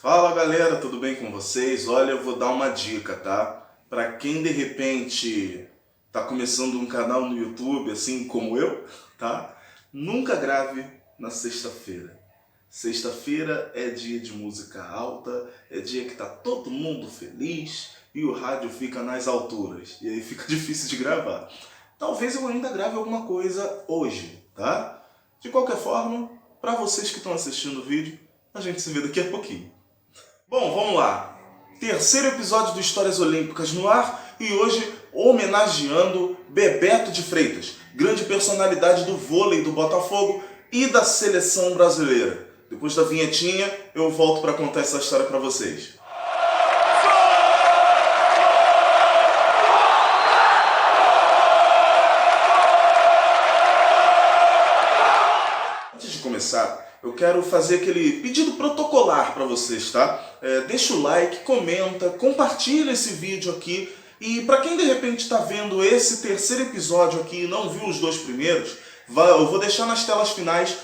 Fala galera, tudo bem com vocês? Olha, eu vou dar uma dica, tá? Pra quem de repente tá começando um canal no YouTube, assim como eu, tá? Nunca grave na sexta-feira. Sexta-feira é dia de música alta, é dia que tá todo mundo feliz e o rádio fica nas alturas. E aí fica difícil de gravar. Talvez eu ainda grave alguma coisa hoje, tá? De qualquer forma, pra vocês que estão assistindo o vídeo, a gente se vê daqui a pouquinho. Bom, vamos lá. Terceiro episódio do Histórias Olímpicas no ar e hoje homenageando Bebeto de Freitas, grande personalidade do vôlei do Botafogo e da seleção brasileira. Depois da vinhetinha, eu volto para contar essa história para vocês. Antes de começar, eu quero fazer aquele pedido protocolar para vocês, tá? Deixa o like, comenta, compartilha esse vídeo aqui. E para quem de repente está vendo esse terceiro episódio aqui e não viu os dois primeiros, eu vou deixar nas telas finais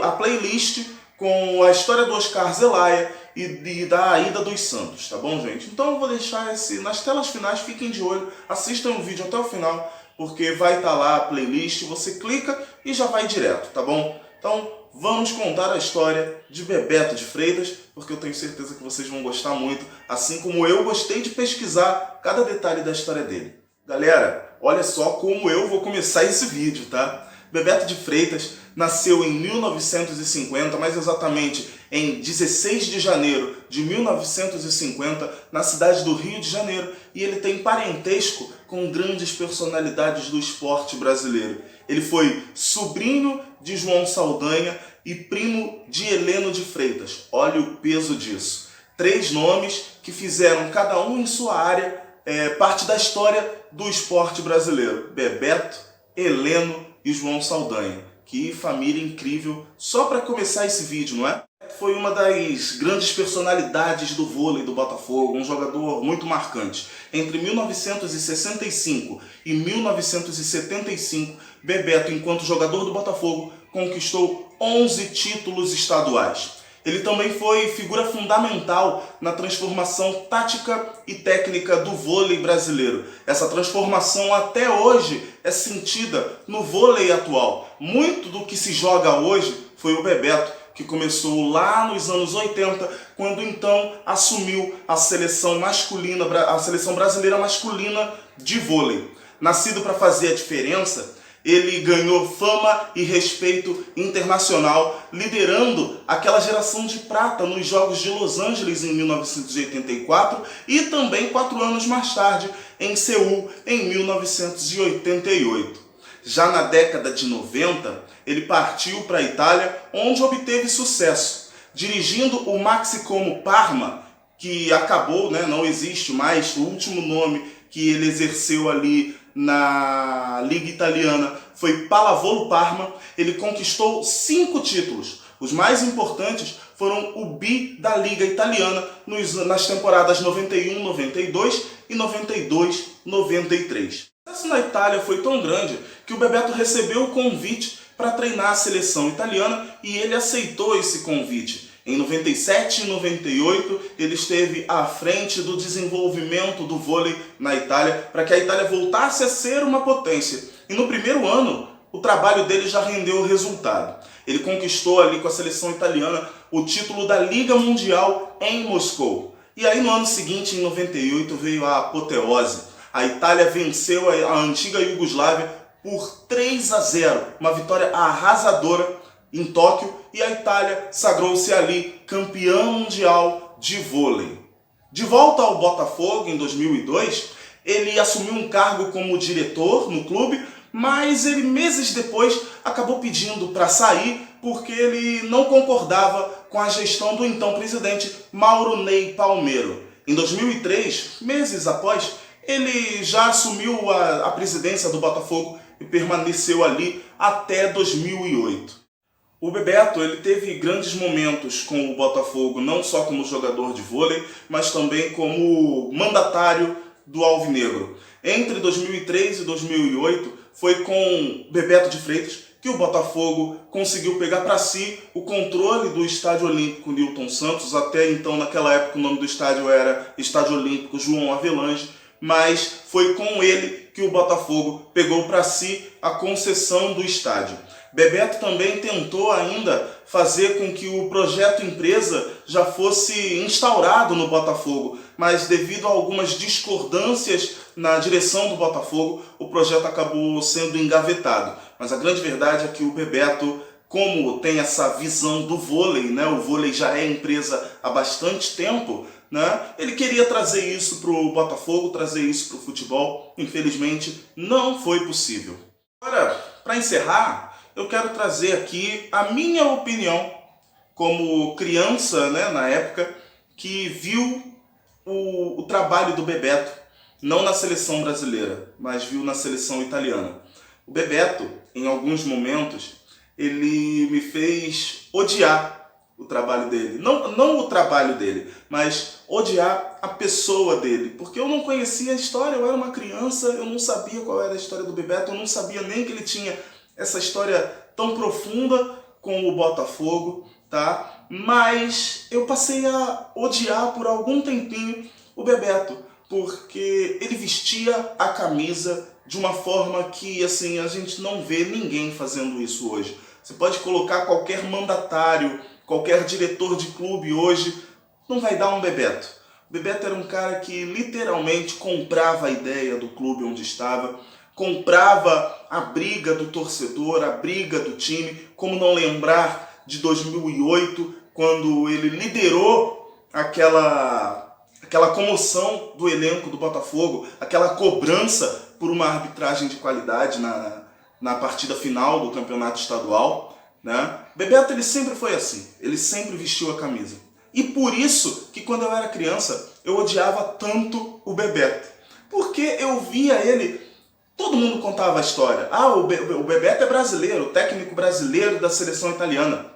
a playlist com a história do Oscar Zelaya e da Aida dos Santos, tá bom, gente? Então eu vou deixar nas telas finais, fiquem de olho, assistam o vídeo até o final, porque vai estar lá a playlist, você clica e já vai direto, tá bom? Então, vamos contar a história de Bebeto de Freitas, porque eu tenho certeza que vocês vão gostar muito, assim como eu gostei de pesquisar cada detalhe da história dele. Galera, olha só como eu vou começar esse vídeo, tá? Bebeto de Freitas nasceu em 1950, mais exatamente em 16 de janeiro de 1950, na cidade do Rio de Janeiro, e ele tem parentesco com grandes personalidades do esporte brasileiro. Ele foi sobrinho de João Saldanha e primo de Heleno de Freitas. Olha o peso disso. 3 nomes que fizeram, cada um em sua área, parte da história do esporte brasileiro. Bebeto, Heleno e João Saldanha. Que família incrível. Só para começar esse vídeo, não é? Foi uma das grandes personalidades do vôlei do Botafogo, um jogador muito marcante. Entre 1965 e 1975, Bebeto, enquanto jogador do Botafogo, conquistou 11 títulos estaduais. Ele também foi figura fundamental na transformação tática e técnica do vôlei brasileiro. Essa transformação até hoje é sentida no vôlei atual. Muito do que se joga hoje foi o Bebeto, que começou lá nos anos 80, quando então assumiu a seleção masculina, a seleção brasileira masculina de vôlei. Nascido para fazer a diferença, ele ganhou fama e respeito internacional, liderando aquela geração de prata nos Jogos de Los Angeles em 1984 e também 4 anos mais tarde em Seul em 1988. Já na década de 90, ele partiu para a Itália, onde obteve sucesso, dirigindo o Maxi Como Parma, que acabou, não existe mais, o último nome que ele exerceu ali na Liga Italiana foi Pallavolo Parma. Ele conquistou 5 títulos. Os mais importantes foram o bi da Liga Italiana nas temporadas 91-92 e 92-93. O sucesso na Itália foi tão grande que o Bebeto recebeu o convite para treinar a seleção italiana e ele aceitou esse convite. Em 97 e 98, ele esteve à frente do desenvolvimento do vôlei na Itália, para que a Itália voltasse a ser uma potência. E no primeiro ano, o trabalho dele já rendeu resultado. Ele conquistou ali com a seleção italiana o título da Liga Mundial em Moscou. E aí no ano seguinte, em 98, veio a apoteose. A Itália venceu a antiga Iugoslávia por 3-0, uma vitória arrasadora em Tóquio, e a Itália sagrou-se ali campeã mundial de vôlei. De volta ao Botafogo em 2002, ele assumiu um cargo como diretor no clube, mas ele meses depois acabou pedindo para sair porque ele não concordava com a gestão do então presidente Mauro Ney Palmeiro. Em 2003, meses após, ele já assumiu a presidência do Botafogo e permaneceu ali até 2008. O Bebeto ele teve grandes momentos com o Botafogo, não só como jogador de vôlei, mas também como mandatário do Alvinegro. Entre 2003 e 2008, foi com Bebeto de Freitas que o Botafogo conseguiu pegar para si o controle do Estádio Olímpico Newton Santos. Até então, naquela época, o nome do estádio era Estádio Olímpico João Avelange, mas foi com ele que o Botafogo pegou para si a concessão do estádio. Bebeto também tentou ainda fazer com que o projeto empresa já fosse instaurado no Botafogo, mas devido a algumas discordâncias na direção do Botafogo, o projeto acabou sendo engavetado. Mas a grande verdade é que o Bebeto, como tem essa visão do vôlei, né? O vôlei já é empresa há bastante tempo, né? Ele queria trazer isso para o Botafogo, trazer isso para o futebol. Infelizmente, não foi possível. Agora, para encerrar, eu quero trazer aqui a minha opinião como criança, né, na época, que viu o trabalho do Bebeto, não na seleção brasileira, mas viu na seleção italiana. O Bebeto, em alguns momentos, ele me fez odiar o trabalho dele. Não o trabalho dele, mas odiar a pessoa dele. Porque eu não conhecia a história, eu era uma criança, eu não sabia qual era a história do Bebeto, eu não sabia nem que ele tinha essa história tão profunda com o Botafogo, tá? Mas eu passei a odiar por algum tempinho o Bebeto, porque ele vestia a camisa de uma forma que, assim, a gente não vê ninguém fazendo isso hoje. Você pode colocar qualquer mandatário, qualquer diretor de clube hoje, não vai dar um Bebeto. O Bebeto era um cara que literalmente comprava a ideia do clube onde estava, comprava a briga do torcedor, a briga do time. Como não lembrar de 2008, quando ele liderou aquela comoção do elenco do Botafogo, aquela cobrança por uma arbitragem de qualidade na partida final do campeonato estadual, né? Bebeto, ele sempre foi assim, ele sempre vestiu a camisa. E por isso que quando eu era criança, eu odiava tanto o Bebeto. Porque eu via ele, todo mundo contava a história. Ah, o Bebeto é brasileiro, técnico brasileiro da seleção italiana.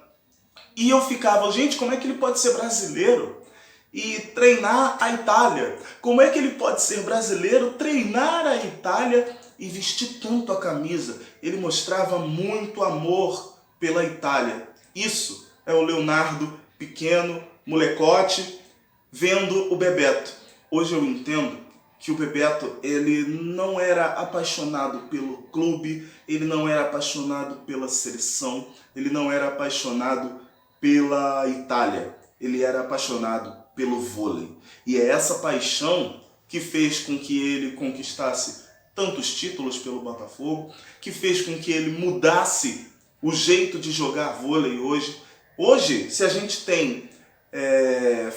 E eu ficava, gente, como é que ele pode ser brasileiro e treinar a Itália? Como é que ele pode ser brasileiro, treinar a Itália e vestir tanto a camisa? Ele mostrava muito amor pela Itália. Isso é o Leonardo pequeno, molecote, vendo o Bebeto. Hoje eu entendo que o Bebeto, ele não era apaixonado pelo clube, ele não era apaixonado pela seleção, ele não era apaixonado pela Itália, ele era apaixonado pelo vôlei. E é essa paixão que fez com que ele conquistasse tantos títulos pelo Botafogo, que fez com que ele mudasse o jeito de jogar vôlei hoje. Hoje, se a gente tem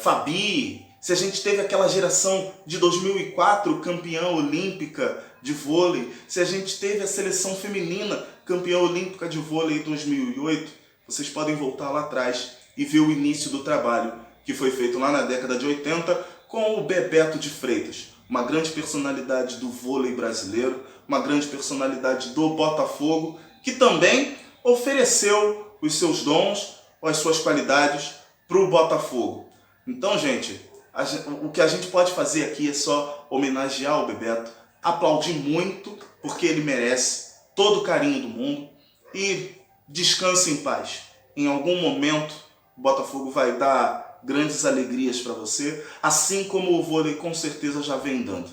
Fabi, se a gente teve aquela geração de 2004 campeã olímpica de vôlei, se a gente teve a seleção feminina campeã olímpica de vôlei em 2008, vocês podem voltar lá atrás e ver o início do trabalho que foi feito lá na década de 80 com o Bebeto de Freitas, uma grande personalidade do vôlei brasileiro, uma grande personalidade do Botafogo, que também ofereceu os seus dons, as suas qualidades para o Botafogo. Então, gente, o que a gente pode fazer aqui é só homenagear o Bebeto, aplaudir muito, porque ele merece todo o carinho do mundo, e descanse em paz. Em algum momento, o Botafogo vai dar grandes alegrias para você, assim como o vôlei com certeza já vem dando.